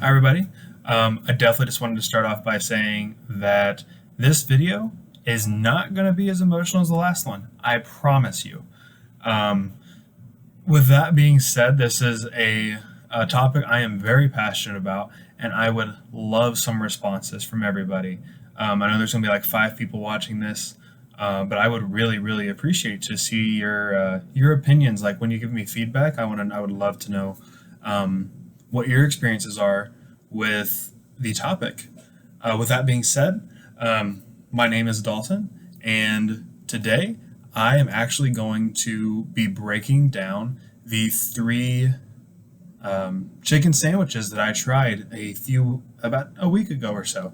Hi, everybody. I definitely just wanted to start off by saying that this video is not going to be as emotional as the last one. I promise you. Um, with that being said, this is a topic I am very passionate about, and I would love some responses from everybody. I know there's going to be like 5 people watching this, but I would really, really appreciate to see your opinions. Like when you give me feedback, I would love to know what your experiences are with the topic. With that being said, my name is Dalton, and today I am actually going to be breaking down the three chicken sandwiches that I tried about a week ago or so.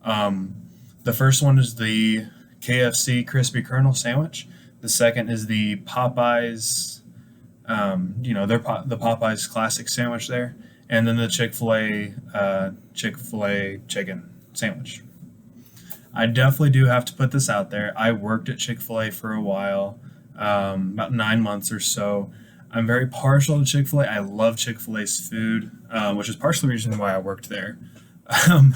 The first one is the KFC crispy kernel sandwich. The second is the Popeyes, the Popeyes classic sandwich there, and then the Chick-fil-A chicken sandwich. I definitely do have to put this out there. I worked at Chick-fil-A for a while, about 9 months or so. I'm very partial to Chick-fil-A. I love Chick-fil-A's food, which is partially the reason why I worked there. Um,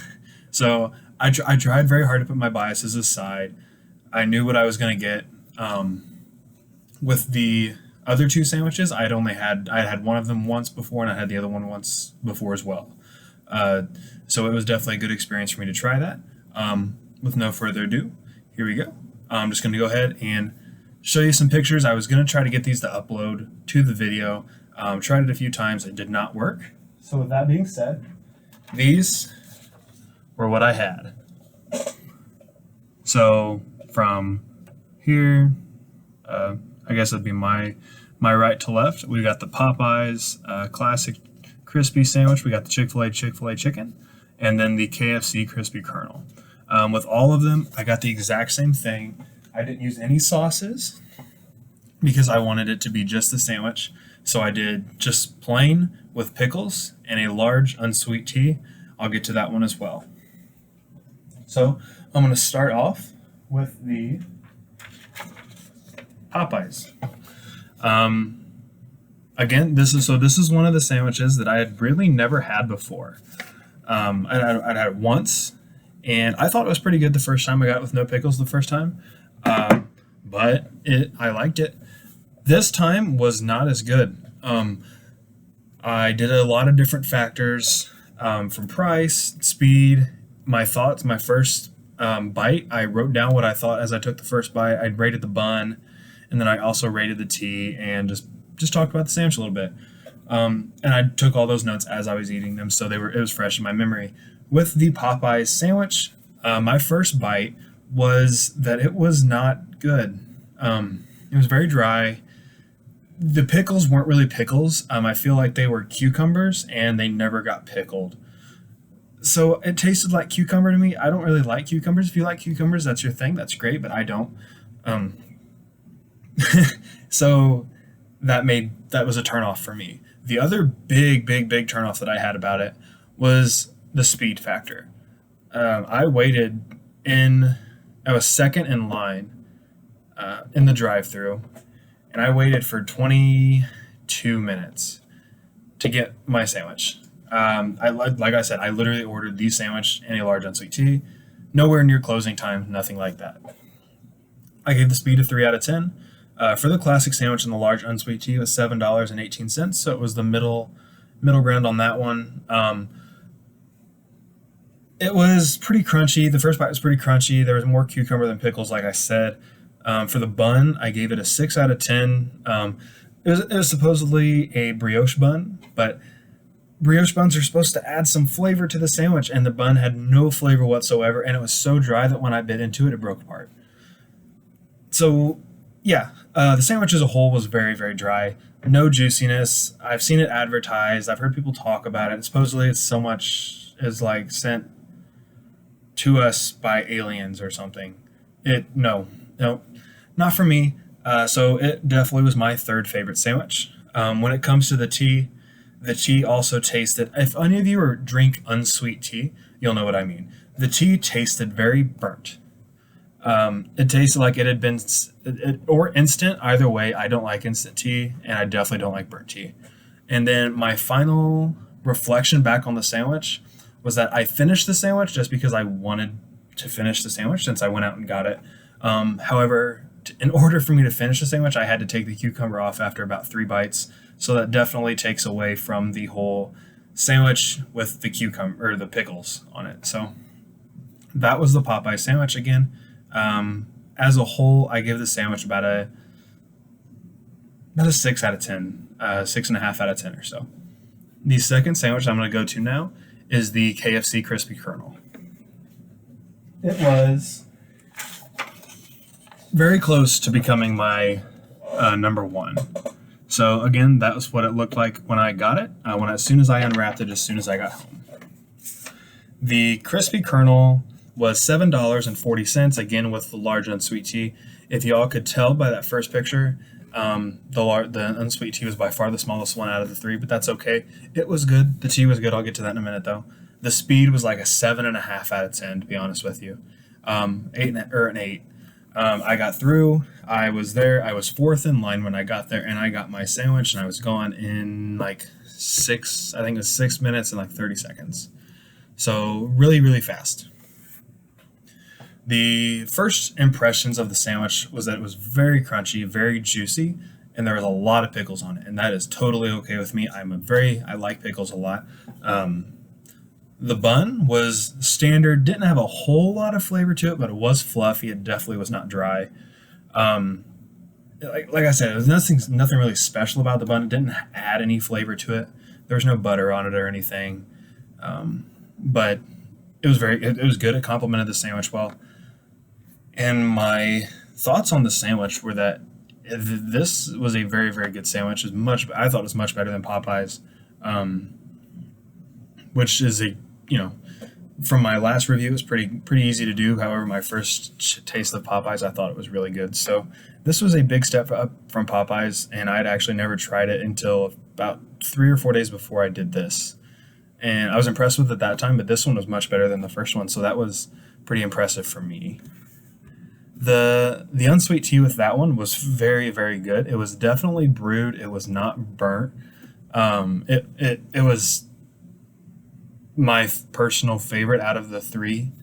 so I tried very hard to put my biases aside. I knew what I was going to get. With the other two sandwiches, I had one of them once before, and I had the other one once before as well. Uh, so it was definitely a good experience for me to try that. With no further ado, here we go. I'm just going to go ahead and show you some pictures. I was going to try to get these to upload to the video. Tried it a few times, it did not work. So with that being said, these were what I had. So from here, I guess it'd be my right to left. We got the Popeyes classic crispy sandwich. We got the Chick-fil-A chicken, and then the KFC crispy kernel. With all of them, I got the exact same thing. I didn't use any sauces because I wanted it to be just the sandwich. So I did just plain with pickles and a large unsweet tea. I'll get to that one as well. So I'm going to start off with the Popeyes. Again, this is one of the sandwiches that I had really never had before. I'd had it once, and I thought it was pretty good the first time I got it with no pickles the first time. But I liked it. This time was not as good. I did a lot of different factors, from price, speed, my thoughts. My first bite, I wrote down what I thought as I took the first bite. I rated the bun, and then I also rated the tea, and just talked about the sandwich a little bit. And I took all those notes as I was eating them, so it was fresh in my memory. With the Popeyes sandwich, my first bite was that it was not good. It was very dry. The pickles weren't really pickles. I feel like they were cucumbers, and they never got pickled. So it tasted like cucumber to me. I don't really like cucumbers. If you like cucumbers, that's your thing. That's great, but I don't. Um, so that was a turnoff for me. The other big turnoff that I had about it was the speed factor. I waited in. I was second in line in the drive-through, and I waited for 22 minutes to get my sandwich. Like I said, I literally ordered the sandwich and a large unsweet tea. Nowhere near closing time, nothing like that. I gave the speed a 3 out of 10. For the classic sandwich and the large unsweet tea, it was $7.18, so it was the middle ground on that one. It was pretty crunchy. The first bite was pretty crunchy. There was more cucumber than pickles, like I said. For the bun, I gave it a 6 out of 10. It was supposedly a brioche bun, but brioche buns are supposed to add some flavor to the sandwich, and the bun had no flavor whatsoever, and it was so dry that when I bit into it, it broke apart. So, yeah, the sandwich as a whole was very, very dry. No juiciness. I've seen it advertised. I've heard people talk about it. Supposedly, it's so much is like sent to us by aliens or something. No, not for me. So it definitely was my third favorite sandwich. When it comes to the tea also tasted. If any of you drink unsweet tea, you'll know what I mean. The tea tasted very burnt. It tasted like it had been or instant. Either way, I don't like instant tea, and I definitely don't like burnt tea. And then my final reflection back on the sandwich was that I finished the sandwich just because I wanted to finish the sandwich since I went out and got it. However, in order for me to finish the sandwich, I had to take the cucumber off after about 3 bites. So that definitely takes away from the whole sandwich with the cucumber or the pickles on it. So that was the Popeye sandwich again. As a whole, I give the sandwich about a 6 out of 10, 6.5 out of 10 or so. The second sandwich I'm going to go to now is the KFC Crispy Kernel. It was very close to becoming my number one. So again, that was what it looked like when I got it. As soon as I unwrapped it, as soon as I got home. The Crispy Kernel was $7.40, again with the large unsweet tea. If y'all could tell by that first picture, the unsweet tea was by far the smallest one out of the 3, but that's okay. It was good. The tea was good. I'll get to that in a minute though. The speed was like a 7.5 out of 10, to be honest with you. 8. I got through. I was there. I was 4th in line when I got there, and I got my sandwich, and I was gone in like 6 minutes and like 30 seconds. So really, really fast. The first impressions of the sandwich was that it was very crunchy, very juicy, and there was a lot of pickles on it, and that is totally okay with me. I like pickles a lot. The bun was standard, didn't have a whole lot of flavor to it, but it was fluffy. It definitely was not dry. Like I said, it was nothing really special about the bun. It didn't add any flavor to it. There was no butter on it or anything, but it was it was good. It complemented the sandwich well. And my thoughts on the sandwich were that this was a very, very good sandwich. I thought it was much better than Popeyes, which is from my last review, it was pretty easy to do. However, my first taste of Popeyes, I thought it was really good. So this was a big step up from Popeyes, and I had actually never tried it until about 3 or 4 days before I did this. And I was impressed with it at that time, but this one was much better than the first one, so that was pretty impressive for me. The unsweet tea with that one was very, very good. It was definitely brewed. It was not burnt. It was my personal favorite out of the 3,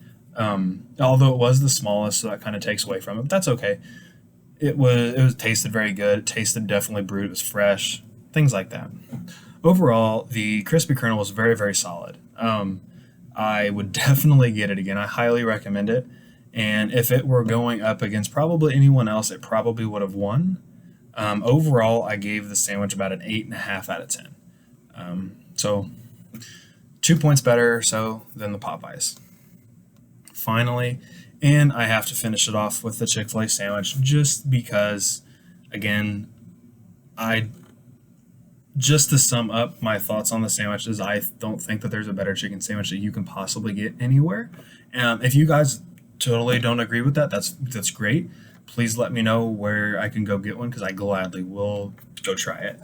although it was the smallest, so that kind of takes away from it, but that's okay. It was tasted very good. It tasted definitely brewed. It was fresh, things like that. Overall, the Crispy Kernel was very, very solid. I would definitely get it again. I highly recommend it. And if it were going up against probably anyone else, it probably would have won. Overall, I gave the sandwich about an 8.5 out of 10. So 2 points better or so than the Popeyes. Finally, and I have to finish it off with the Chick-fil-A sandwich just because, again, just to sum up my thoughts on the sandwiches, I don't think that there's a better chicken sandwich that you can possibly get anywhere. If you guys totally don't agree with that, that's great. Please let me know where I can go get one because I gladly will go try it.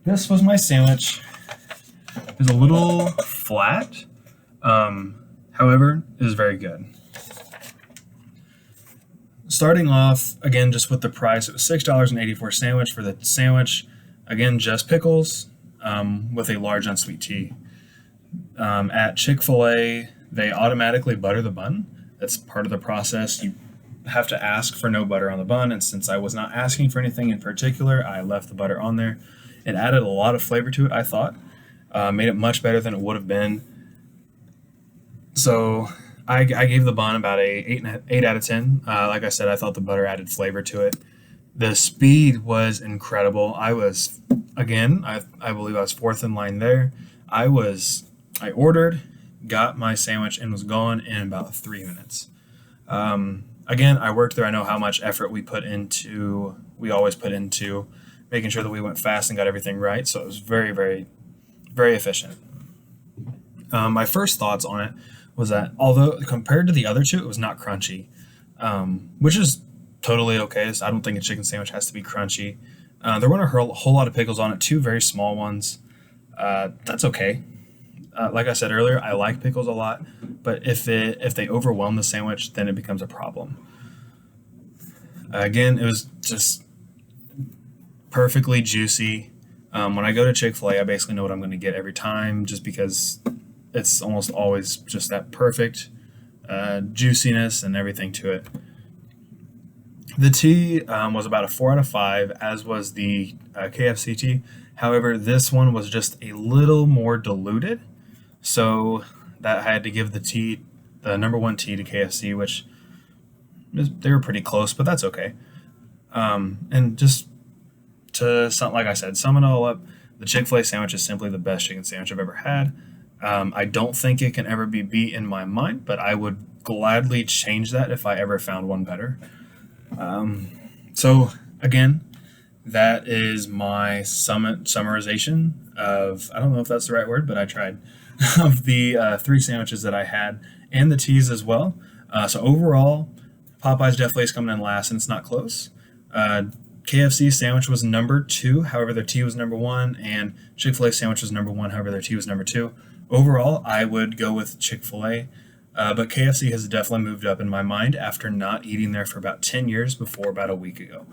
This was my sandwich. It was a little flat. However, it was very good. Starting off, again, just with the price, it was $6.84 sandwich for the sandwich. Again, just pickles with a large unsweet tea. At Chick-fil-A, they automatically butter the bun. That's part of the process. You have to ask for no butter on the bun, and since I was not asking for anything in particular, I left the butter on there. It added a lot of flavor to it, I thought. Made it much better than it would have been. So I gave the bun about a 8 out of 10. Like I said, I thought the butter added flavor to it. The speed was incredible. I was, again, I believe I was 4th in line there. I ordered, got my sandwich, and was gone in about 3 minutes. Again, I worked there. I know how much effort we always put into making sure that we went fast and got everything right. So it was very, very, very efficient. My first thoughts on it was that although compared to the other 2, it was not crunchy, which is totally okay. So I don't think a chicken sandwich has to be crunchy. There weren't a whole lot of pickles on it, 2 very small ones. That's okay. Like I said earlier, I like pickles a lot, but if they overwhelm the sandwich, then it becomes a problem. Again, it was just perfectly juicy. When I go to Chick-fil-A, I basically know what I'm going to get every time, just because it's almost always just that perfect juiciness and everything to it. The tea was about a 4 out of 5, as was the KFC tea. However, this one was just a little more diluted, so that I had to give the number one tea to KFC, which they were pretty close, but that's okay. And just to like I said, sum it all up, the Chick-fil-A sandwich is simply the best chicken sandwich I've ever had. I don't think it can ever be beat in my mind, but I would gladly change that if I ever found one better. So again, that is my summarization of, I don't know if that's the right word, but I tried, of the 3 sandwiches that I had, and the teas as well. So overall, Popeyes definitely is coming in last, and it's not close. KFC sandwich was number 2, however their tea was number 1, and Chick-fil-A sandwich was number 1, however their tea was number 2. Overall, I would go with Chick-fil-A, but KFC has definitely moved up in my mind after not eating there for about 10 years before about a week ago.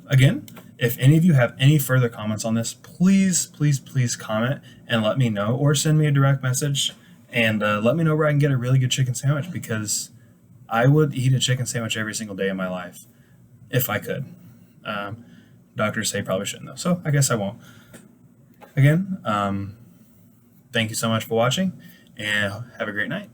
Again, if any of you have any further comments on this, please comment and let me know, or send me a direct message and let me know where I can get a really good chicken sandwich, because I would eat a chicken sandwich every single day of my life if I could. Doctors say probably shouldn't though, so I guess I won't. Again, thank you so much for watching, and have a great night.